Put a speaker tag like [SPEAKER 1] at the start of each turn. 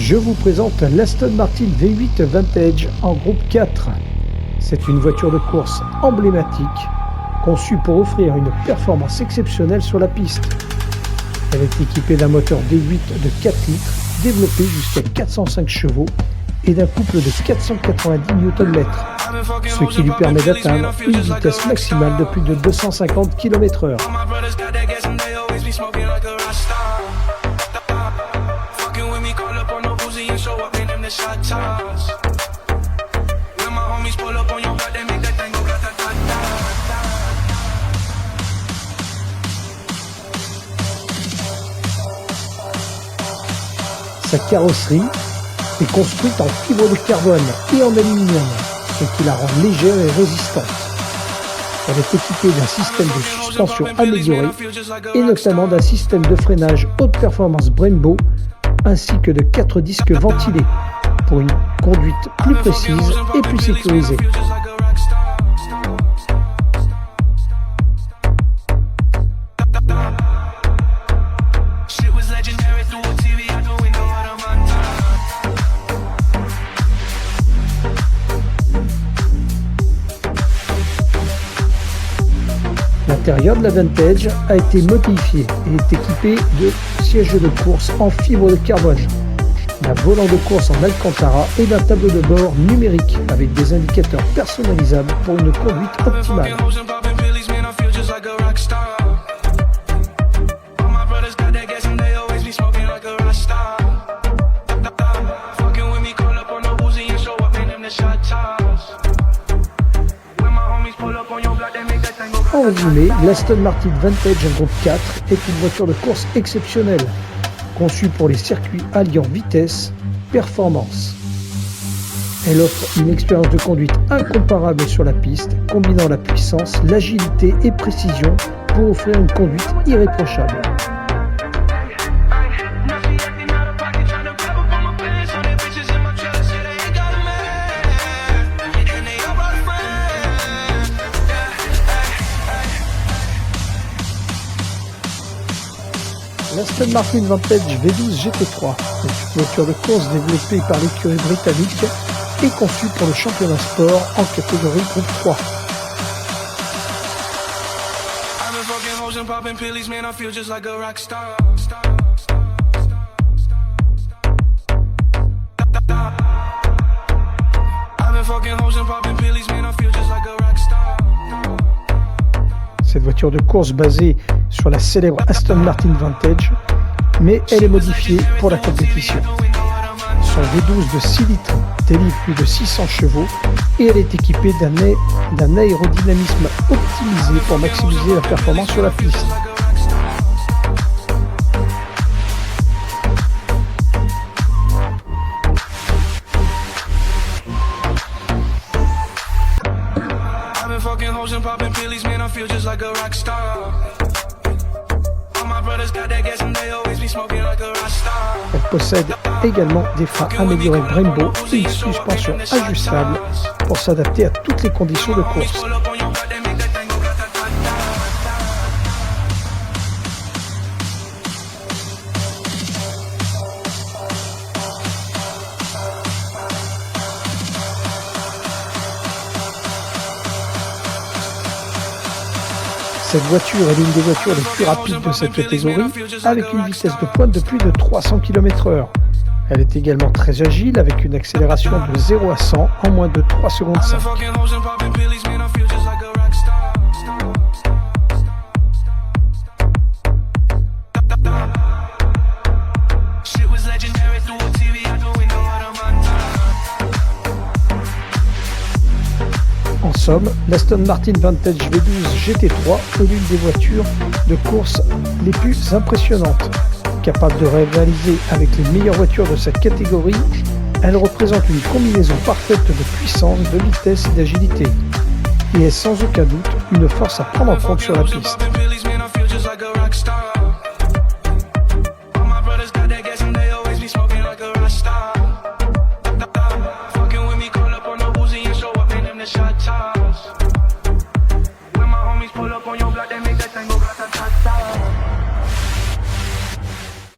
[SPEAKER 1] Je vous présente l'Aston Martin V8 Vantage en groupe 4. C'est une voiture de course emblématique, conçue pour offrir une performance exceptionnelle sur la piste. Elle est équipée d'un moteur V8 de 4 litres, développé jusqu'à 405 chevaux et d'un couple de 490 Nm, ce qui lui permet d'atteindre une vitesse maximale de plus de 250 km/h. Sa carrosserie est construite en fibre de carbone et en aluminium, ce qui la rend légère et résistante. Elle est équipée d'un système de suspension amélioré et notamment d'un système de freinage haute performance Brembo ainsi que de 4 disques ventilés pour une conduite plus précise et plus sécurisée. L'intérieur de la Vantage a été modifié et est équipé de sièges de course en fibre de carbone, d'un volant de course en Alcantara et d'un tableau de bord numérique avec des indicateurs personnalisables pour une conduite optimale. En résumé, l'Aston Martin Vantage en groupe 4 est une voiture de course exceptionnelle, conçue pour les circuits alliant vitesse, performance. Elle offre une expérience de conduite incomparable sur la piste, combinant la puissance, l'agilité et précision pour offrir une conduite irréprochable. L'Aston Martin Vantage V12 GT3 est une voiture de course développée par l'écurie britannique et conçue pour le championnat sport en catégorie groupe 3. Cette voiture de course basée sur la célèbre Aston Martin Vantage, mais elle est modifiée pour la compétition. Son V12 de 6 litres délivre plus de 600 chevaux et elle est équipée d'un aérodynamisme optimisé pour maximiser la performance sur la piste. Elle possède également des freins améliorés Brembo et une suspension ajustable pour s'adapter à toutes les conditions de course. Cette voiture est l'une des voitures les plus rapides de cette catégorie, avec une vitesse de pointe de plus de 300 km/h. Elle est également très agile, avec une accélération de 0 à 100 en moins de 3 secondes 5. En somme, l'Aston Martin Vantage V12 GT3 est l'une des voitures de course les plus impressionnantes. Capable de rivaliser avec les meilleures voitures de sa catégorie, elle représente une combinaison parfaite de puissance, de vitesse et d'agilité, et est sans aucun doute une force à prendre en compte sur la piste.